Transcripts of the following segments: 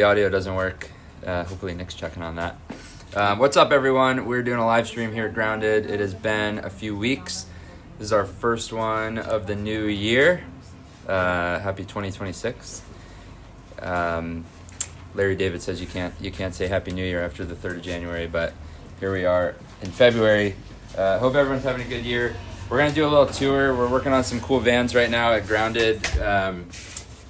The audio doesn't work. Hopefully Nick's checking on that. What's up, everyone? We're doing a live stream here at Grounded. It has been a few weeks. This is our first one of the new year. Happy 2026. Larry David says you can't say Happy New Year after the 3rd of January, but here we are in February. Hope everyone's having a good year. We're going to do a little tour. We're working on some cool vans right now at Grounded.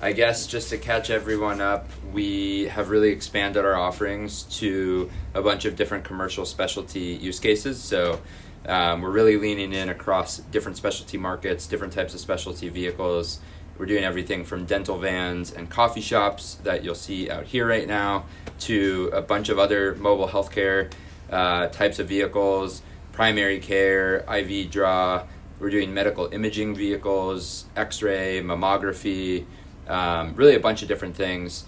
I guess just to catch everyone up, we have really expanded our offerings to a bunch of different commercial specialty use cases. So we're really leaning in across different specialty markets, different types of specialty vehicles. We're doing everything from dental vans and coffee shops that you'll see out here right now to a bunch of other mobile healthcare types of vehicles, primary care, IV draw. We're doing medical imaging vehicles, x-ray, mammography, really a bunch of different things.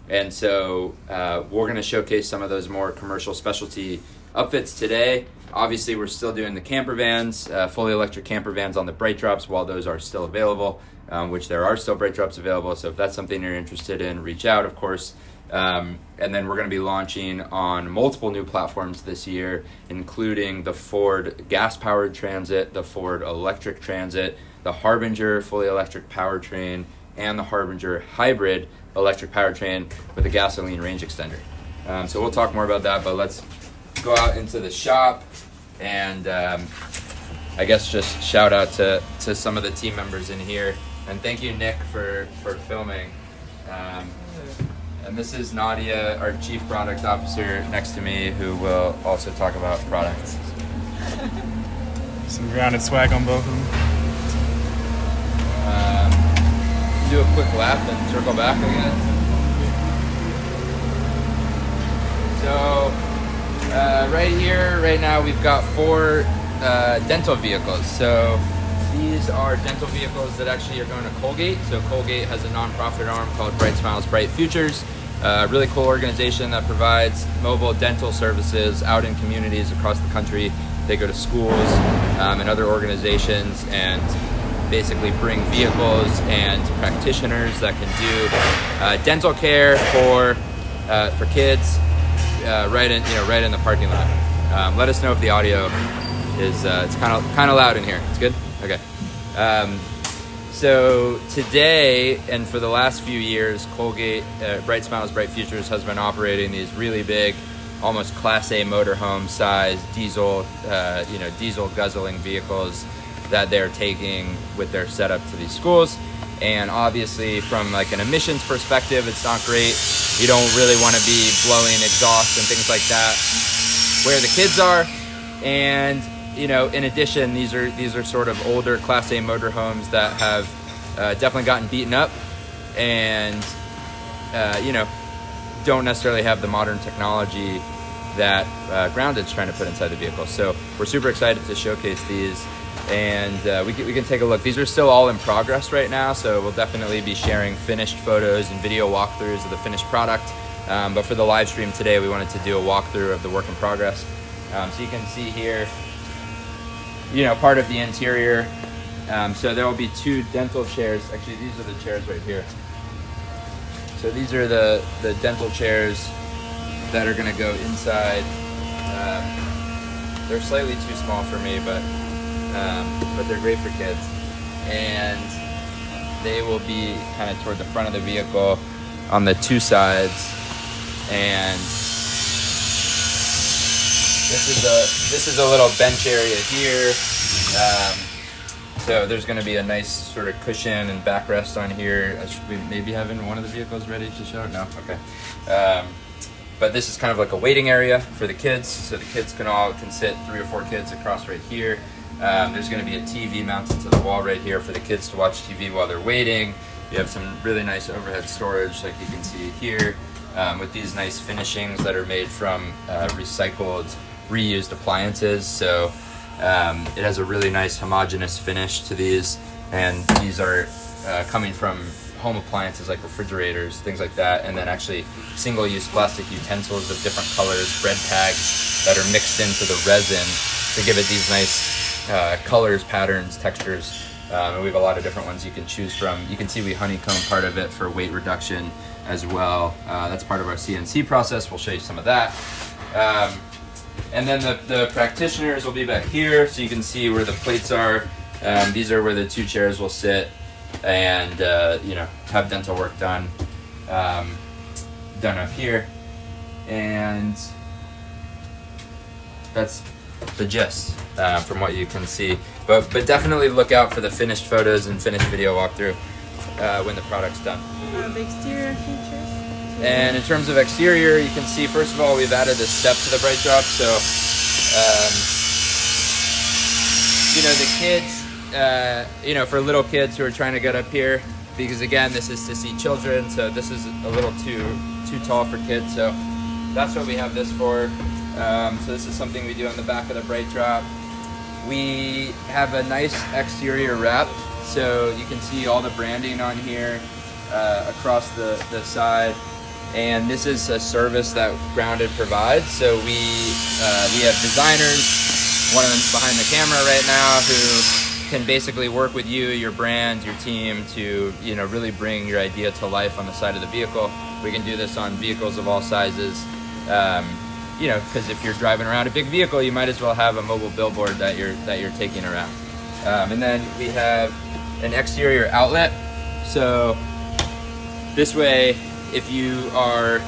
And so we're going to showcase some of those more commercial specialty upfits today. Obviously, we're still doing the camper vans, fully electric camper vans on the Bright Drops while those are still available, which there are still Bright Drops available. So if that's something you're interested in, reach out, of course. And then we're going to be launching on multiple new platforms this year, including the Ford gas-powered Transit, the Ford electric Transit, the Harbinger fully electric powertrain, and the Harbinger hybrid electric powertrain with a gasoline range extender. So we'll talk more about that, but let's go out into the shop and I guess just shout out to some of the team members in here. And thank you, Nick, for filming. And this is Nadia, our Chief Product Officer, next to me, who will also talk about products. Some Grounded swag on both of them. Do a quick lap and circle back again. So right here, right now, we've got 4 dental vehicles. So these are dental vehicles that actually are going to Colgate. So Colgate has a nonprofit arm called Bright Smiles, Bright Futures. A really cool organization that provides mobile dental services out in communities across the country. They go to schools and other organizations and basically bring vehicles and practitioners that can do dental care for kids right in the parking lot. Let us know if the audio is it's kind of loud in here. It's good? Okay. So today and for the last few years, Colgate Bright Smiles, Bright Futures has been operating these really big, almost Class A motorhome size diesel guzzling vehicles that they're taking with their setup to these schools. And obviously from like an emissions perspective, it's not great. You don't really want to be blowing exhaust and things like that where the kids are. And in addition, these are sort of older Class A motorhomes that have definitely gotten beaten up and don't necessarily have the modern technology that Grounded's trying to put inside the vehicle. So we're super excited to showcase these. And we can take a look. These are still all in progress right now, so we'll definitely be sharing finished photos and video walkthroughs of the finished product. But for the live stream today, we wanted to do a walkthrough of the work in progress. So you can see here, part of the interior. So there will be 2 dental chairs. Actually, these are the chairs right here. So these are the dental chairs that are going to go inside. They're slightly too small for me, but they're great for kids. And they will be kind of toward the front of the vehicle on the 2 sides. And this is a little bench area here. So there's going to be a nice sort of cushion and backrest on here. Should we maybe having one of the vehicles ready to show? No? Okay. But this is kind of like a waiting area for the kids. So the kids can sit 3 or 4 kids across right here. There's going to be a TV mounted to the wall right here for the kids to watch TV while they're waiting. You have some really nice overhead storage like you can see here with these nice finishings that are made from recycled, reused appliances. So it has a really nice homogeneous finish to these, and these are coming from home appliances like refrigerators, things like that, and then actually single-use plastic utensils of different colors, bread tags that are mixed into the resin to give it these nice colors, patterns, textures. And we have a lot of different ones you can choose from. You can see we honeycomb part of it for weight reduction. as well. That's part of our CNC process. We'll show you some of that. And then the practitioners will be back here, so you can see where the plates are. These are where the 2 chairs will sit and have dental work done up here. And that's the gist from what you can see. But definitely look out for the finished photos and finished video walkthrough when the product's done. The exterior features. And in terms of exterior, you can see, first of all, we've added a step to the Bright Drop. So, the kids, for little kids who are trying to get up here, because again, this is to see children, so this is a little too tall for kids. So that's what we have this for. So this is something we do on the back of the Bright Drop. We have a nice exterior wrap, so you can see all the branding on here across the side. And this is a service that Grounded provides. So we have designers, one of them behind the camera right now, who can basically work with you, your brand, your team to really bring your idea to life on the side of the vehicle. We can do this on vehicles of all sizes. Because if you're driving around a big vehicle, you might as well have a mobile billboard that you're taking around. And then we have an exterior outlet. So this way, if you are,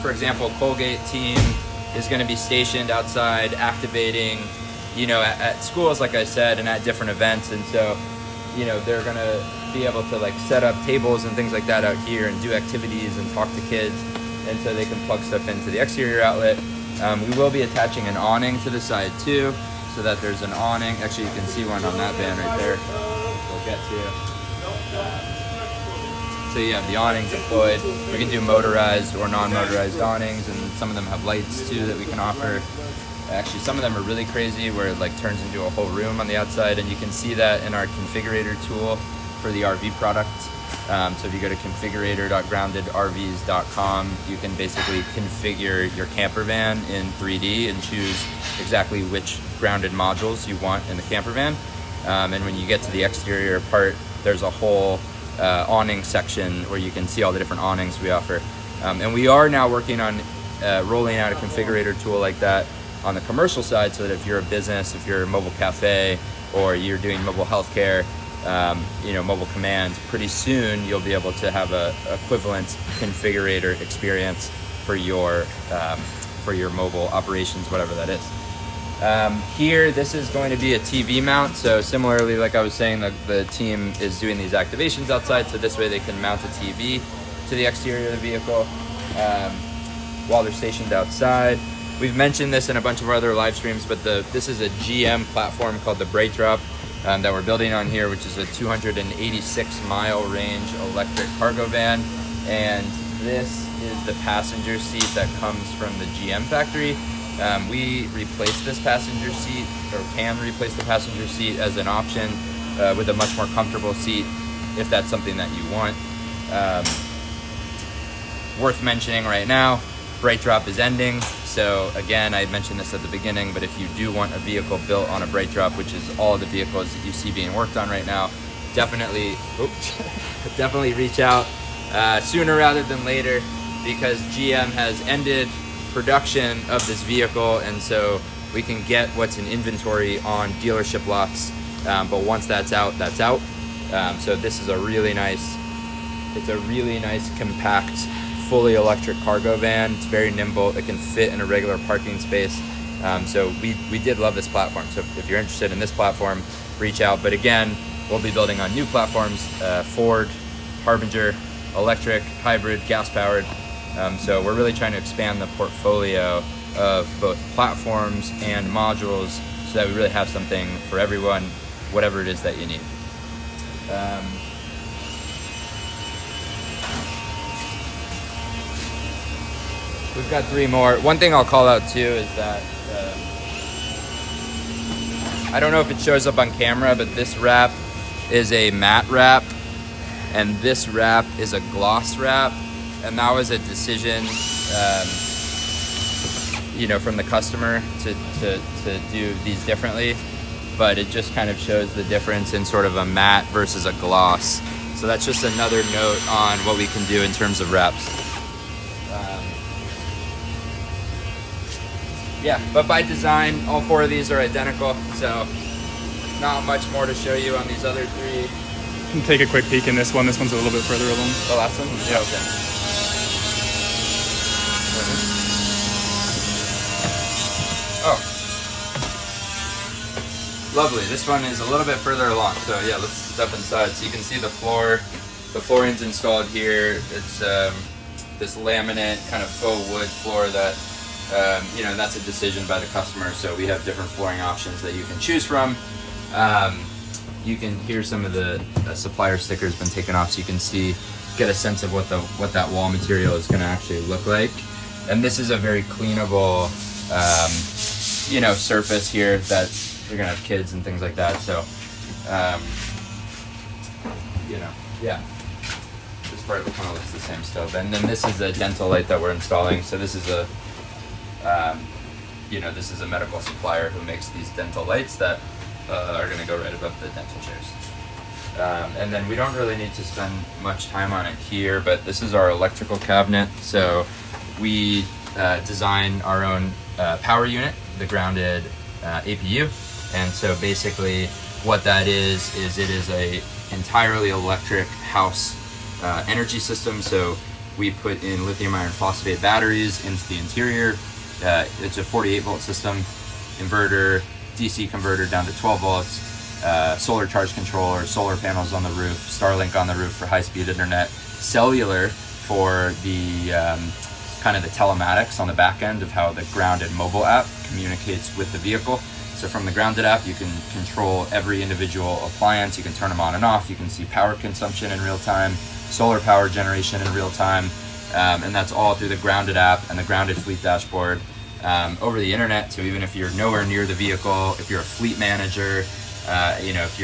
for example, Colgate team is going to be stationed outside activating, at schools, like I said, and at different events. And so, they're going to be able to set up tables and things like that out here and do activities and talk to kids. And so they can plug stuff into the exterior outlet. We will be attaching an awning to the side too, so that there's an awning. Actually, you can see one on that van right there. We'll get to. So you have the awnings deployed. We can do motorized or non-motorized awnings, and some of them have lights too that we can offer. Actually, some of them are really crazy where it turns into a whole room on the outside, and you can see that in our configurator tool for the RV product. So if you go to configurator.groundedrvs.com, you can basically configure your camper van in 3D and choose exactly which grounded modules you want in the camper van. And when you get to the exterior part, there's a whole awning section where you can see all the different awnings we offer. And we are now working on rolling out a configurator tool like that on the commercial side, so that if you're a business, if you're a mobile cafe, or you're doing mobile healthcare, mobile commands, pretty soon you'll be able to have a equivalent configurator experience for your mobile operations, whatever that is. Here, this is going to be a TV mount. So similarly, like I was saying, the team is doing these activations outside, so this way they can mount a TV to the exterior of the vehicle while they're stationed outside. We've mentioned this in a bunch of our other live streams, but this is a GM platform called the Bright Drop that we're building on here, which is a 286-mile range electric cargo van. And this is the passenger seat that comes from the GM factory. We replaced this passenger seat, or can replace the passenger seat as an option with a much more comfortable seat if that's something that you want. Worth mentioning right now, Bright Drop is ending. So again, I mentioned this at the beginning, but if you do want a vehicle built on a Bright Drop, which is all the vehicles that you see being worked on right now, definitely reach out sooner rather than later, because GM has ended production of this vehicle, and so we can get what's in inventory on dealership lots. But once that's out, that's out. So this is a really nice compact, fully electric cargo van. It's very nimble. It can fit in a regular parking space. So we did love this platform. So if you're interested in this platform, reach out. But again, we'll be building on new platforms, Ford, Harbinger, electric, hybrid, gas-powered. So we're really trying to expand the portfolio of both platforms and modules so that we really have something for everyone, whatever it is that you need. We've got 3 more. One thing I'll call out too is that I don't know if it shows up on camera, but this wrap is a matte wrap and this wrap is a gloss wrap. And that was a decision, from the customer to do these differently. But it just kind of shows the difference in sort of a matte versus a gloss. So that's just another note on what we can do in terms of reps. Yeah, but by design, all 4 of these are identical, so not much more to show you on these other 3. You can take a quick peek in this one. This one's a little bit further along. The last one? Yeah. Okay. Oh. Lovely. This one is a little bit further along. So yeah, let's step inside. So you can see the floor. The flooring's installed here. It's this laminate kind of faux wood floor that, you know, that's a decision by the customer. So we have different flooring options that you can choose from. You can hear some of the supplier stickers been taken off, so you can get a sense of what that wall material is going to actually look like. And this is a very cleanable, you know, surface here that you're going to have kids and things like that. So, you know, yeah. This part kind of looks the same still. And then this is a dental light that we're installing. So this is a, you know, this is a medical supplier who makes these dental lights that are going to go right above the dental chairs. And then we don't really need to spend much time on it here, but this is our electrical cabinet. So we design our own power unit, the grounded APU. And so basically what that is it is a entirely electric house energy system. So we put in lithium iron phosphate batteries into the interior. It's a 48 volt system, inverter, DC converter down to 12 volts, solar charge controller, solar panels on the roof, Starlink on the roof for high-speed internet, cellular for the kind of the telematics on the back end of how the grounded mobile app communicates with the vehicle. So from the grounded app, you can control every individual appliance. You can turn them on and off. You can see power consumption in real time, solar power generation in real time, and that's all through the grounded app and the grounded fleet dashboard. Over the internet. So even if you're nowhere near the vehicle, if you're a fleet manager, you know, if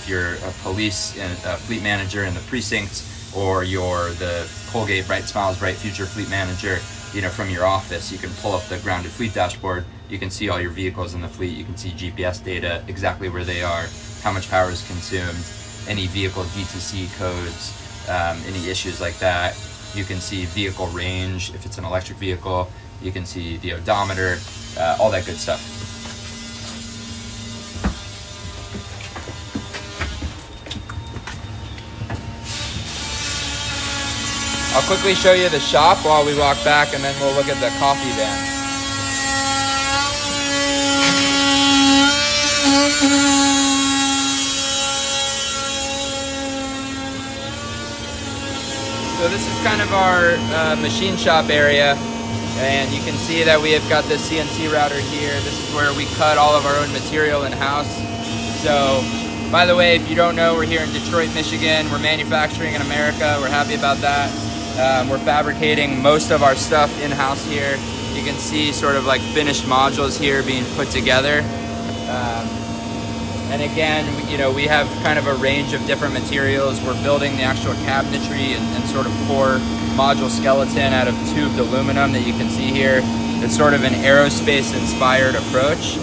you're a police and a fleet manager in the precinct, or you're the Colgate Bright Smiles Bright Future fleet manager, you know, from your office, you can pull up the grounded fleet dashboard. You can see all your vehicles in the fleet. You can see GPS data, exactly where they are, how much power is consumed, any vehicle DTC codes, any issues like that. You can see vehicle range if it's an electric vehicle. You can see the odometer, all that good stuff. I'll quickly show you the shop while we walk back, and then we'll look at the coffee van. So this is kind of our machine shop area. And you can see that we have got the CNC router here. This is where we cut all of our own material in-house. So, by the way, if you don't know, we're here in Detroit, Michigan. We're manufacturing in America. We're happy about that. We're fabricating most of our stuff in-house here. You can see sort of like finished modules here being put together. And again, you know, we have kind of a range of different materials. We're building the actual cabinetry and sort of core module skeleton out of tubed aluminum that you can see here. It's sort of an aerospace inspired approach.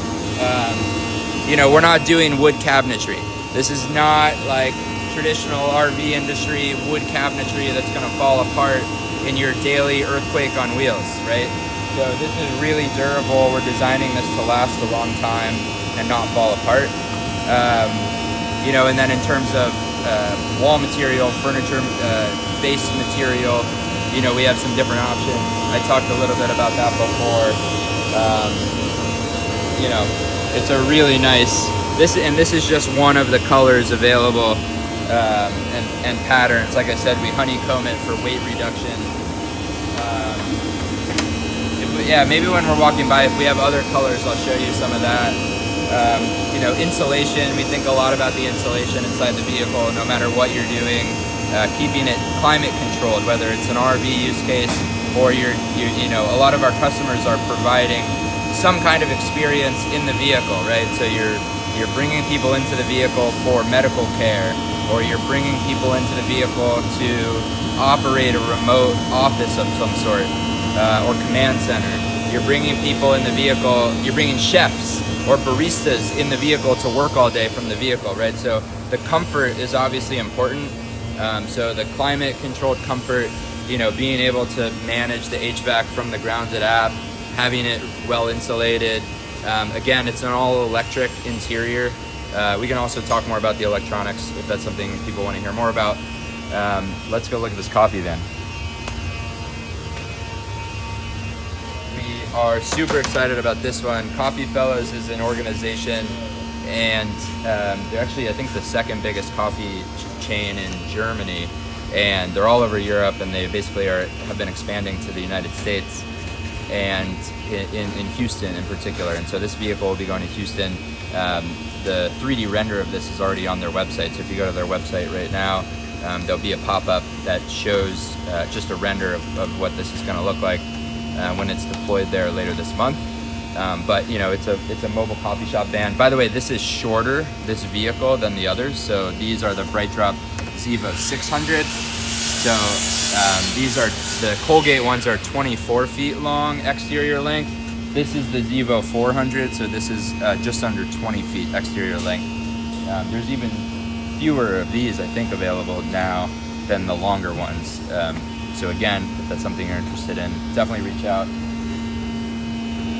You know, we're not doing wood cabinetry. This is not like traditional RV industry wood cabinetry that's gonna fall apart in your daily earthquake on wheels, right? So this is really durable. We're designing this to last a long time and not fall apart. You know, and then in terms of wall material, furniture, base material, you know, we have some different options. I talked a little bit about that before. You know, it's a really nice, this is just one of the colors available, and patterns. Like I said, we honeycomb it for weight reduction. Yeah, maybe when we're walking by, if we have other colors, I'll show you some of that. You know, insulation, we think a lot about the insulation inside the vehicle, no matter what you're doing, keeping it climate controlled, whether it's an RV use case or you know, a lot of our customers are providing some kind of experience in the vehicle, right? So you're bringing people into the vehicle for medical care, or you're bringing people into the vehicle to operate a remote office of some sort, or command center. You're bringing people in the vehicle, you're bringing chefs or baristas in the vehicle to work all day from the vehicle, right? So the comfort is obviously important. So the climate controlled comfort, being able to manage the HVAC from the Grounded app, having it well insulated. Again, it's an all electric interior. We can also talk more about the electronics if that's something people want to hear more about. Let's go look at this coffee van. We are super excited about this one. Coffee Fellows is an organization, and they're actually, I think, the second biggest coffee chain in Germany, and they're all over Europe, and they basically have been expanding to the United States, and in Houston in particular. And so this vehicle will be going to Houston. The 3D render of this is already on their website, so if you go to their website right now, there'll be a pop-up that shows just a render of what this is going to look like when it's deployed there later this month. But it's a mobile coffee shop van. By the way, this is shorter, this vehicle, than the others. So these are the BrightDrop Zevo 600. So these are the Colgate ones are 24 feet long exterior length. This is the Zevo 400, so this is just under 20 feet exterior length. There's even fewer of these, I think, available now than the longer ones. So again, if that's something you're interested in, definitely reach out.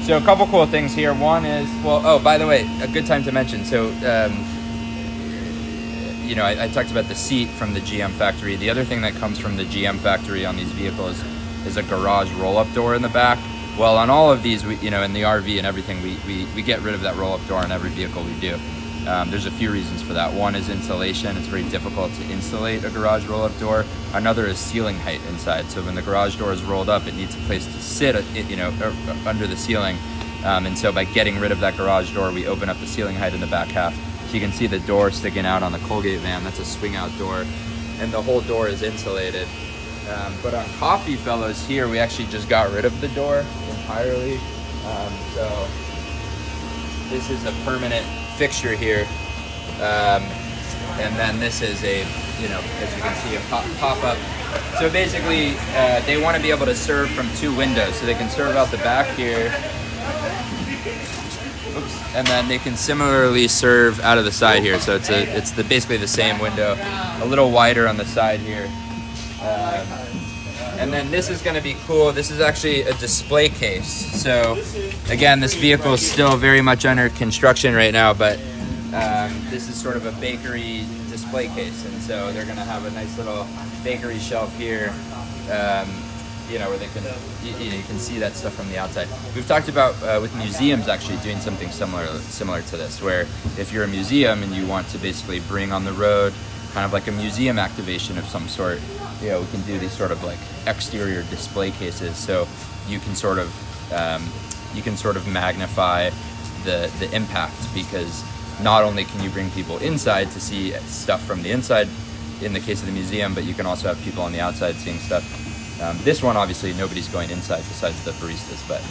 So a couple cool things here. One is, by the way, a good time to mention. So, I talked about the seat from the GM factory. The other thing that comes from the GM factory on these vehicles is a garage roll-up door in the back. Well, on all of these, in the RV and everything, we get rid of that roll-up door on every vehicle we do. There's a few reasons for that. One is insulation. It's very difficult to insulate a garage roll-up door. Another is ceiling height inside. So when the garage door is rolled up, it needs a place to sit, under the ceiling. And so by getting rid of that garage door, we open up the ceiling height in the back half. So you can see the door sticking out on the Colgate van. That's a swing-out door, and the whole door is insulated. But on Coffee Fellows here, we actually just got rid of the door entirely. So this is a permanent fixture here. And then this is a, as you can see, a pop-up. So basically, they want to be able to serve from two windows. So they can serve out the back here. Oops. And then they can similarly serve out of the side here. So it's basically the same window, a little wider on the side here. And then this is going to be cool. This is actually a display case. So again, this vehicle is still very much under construction right now, but this is sort of a bakery display case. And so they're going to have a nice little bakery shelf here, where they can, you can see that stuff from the outside. We've talked about with museums actually doing something similar to this, where if you're a museum and you want to basically bring on the road kind of like a museum activation of some sort, we can do these sort of like exterior display cases, so you can sort of magnify the impact, because not only can you bring people inside to see stuff from the inside in the case of the museum, but you can also have people on the outside seeing stuff. This one, obviously, nobody's going inside besides the baristas, but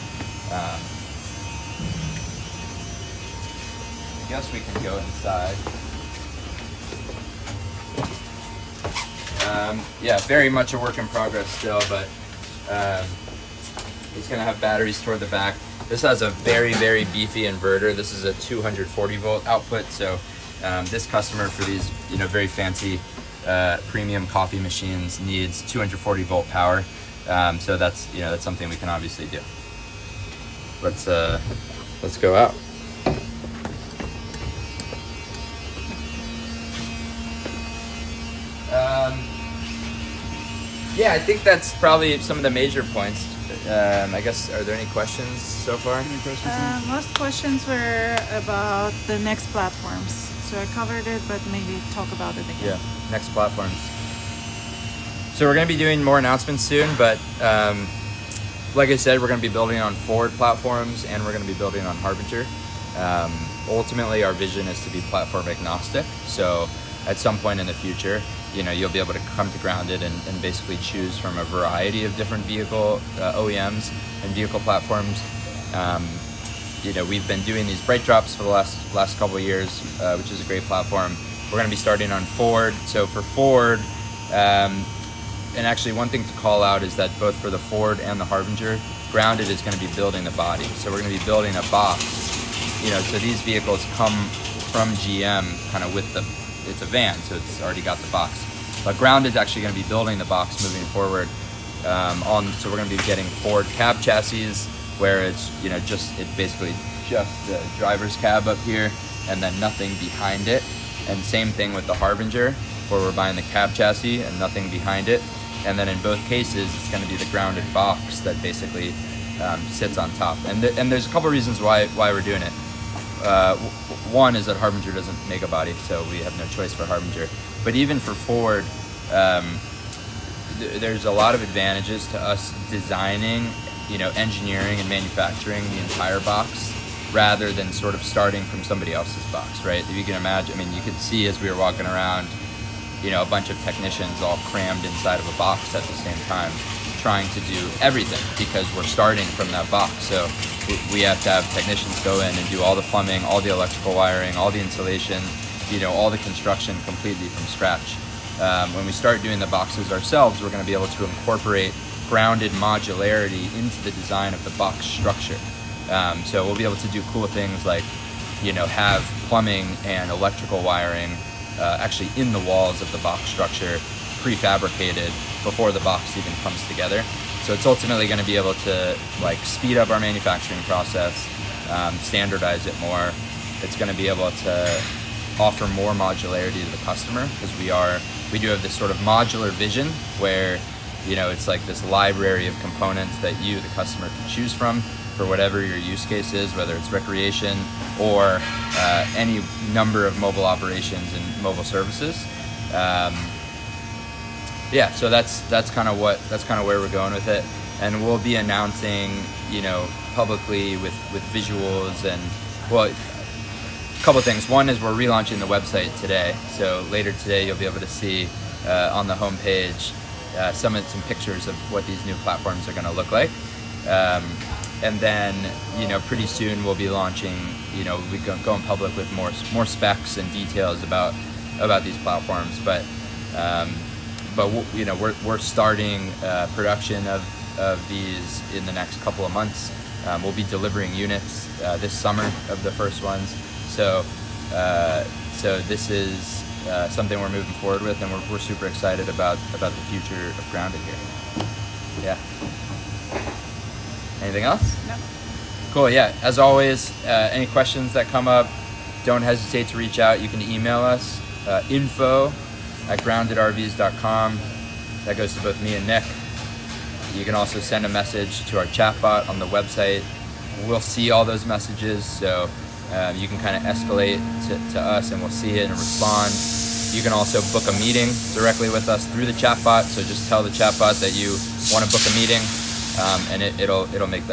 I guess we can go inside. Very much a work in progress still, but it's going to have batteries toward the back. This has a very, very beefy inverter. This is a 240 volt output, so this customer for these very fancy premium coffee machines needs 240 volt power. So that's something we can obviously do. Let's go out. I think that's probably some of the major points. I guess, are there any questions so far? Any questions? Most questions were about the next platforms. So I covered it, but maybe talk about it again. Yeah, next platforms. So we're going to be doing more announcements soon, but like I said, we're going to be building on Ford platforms, and we're going to be building on Harbinger. Ultimately, our vision is to be platform agnostic. So at some point in the future, you'll be able to come to Grounded and basically choose from a variety of different vehicle OEMs and vehicle platforms. We've been doing these BrightDrops for the last couple of years, which is a great platform. We're going to be starting on Ford. So for Ford, and actually one thing to call out is that both for the Ford and the Harbinger, Grounded is going to be building the body. So we're going to be building a box. So these vehicles come from GM kind of with it's a van, so it's already got the box. But Grounded is actually going to be building the box moving forward. So we're going to be getting Ford cab chassis, where it's basically just the driver's cab up here and then nothing behind it. And same thing with the Harbinger, where we're buying the cab chassis and nothing behind it. And then in both cases, it's going to be the Grounded box that basically sits on top. And there's a couple reasons why we're doing it. One is that Harbinger doesn't make a body, so we have no choice for Harbinger. But even for Ford, there's a lot of advantages to us designing, engineering and manufacturing the entire box, rather than sort of starting from somebody else's box, right? If you can imagine, you could see as we were walking around, a bunch of technicians all crammed inside of a box at the same time, trying to do everything, because we're starting from that box. So we have to have technicians go in and do all the plumbing, all the electrical wiring, all the insulation, all the construction completely from scratch. When we start doing the boxes ourselves, we're going to be able to incorporate Grounded modularity into the design of the box structure. So we'll be able to do cool things like, have plumbing and electrical wiring actually in the walls of the box structure, prefabricated before the box even comes together. So it's ultimately going to be able to speed up our manufacturing process, standardize it more. It's going to be able to offer more modularity to the customer, because we do have this sort of modular vision where it's like this library of components that you, the customer, can choose from for whatever your use case is, whether it's recreation or any number of mobile operations and mobile services. So that's kind of where we're going with it, and we'll be announcing publicly with visuals and a couple of things. One is we're relaunching the website today, so later today you'll be able to see on the homepage some pictures of what these new platforms are going to look like. And then, pretty soon we'll be launching, we go in public with more specs and details about these platforms. But we're starting production of these in the next couple of months. We'll be delivering units this summer of the first ones. So this is something we're moving forward with, and we're super excited about the future of Grounded here. Yeah. Anything else? No. Cool. Yeah. As always, any questions that come up, don't hesitate to reach out. You can email us, info@groundedrvs.com. That goes to both me and Nick. You can also send a message to our chatbot on the website. We'll see all those messages, so you can kind of escalate to us, and we'll see it and respond. You can also book a meeting directly with us through the chatbot. So just tell the chatbot that you want to book a meeting, and it'll make that happen.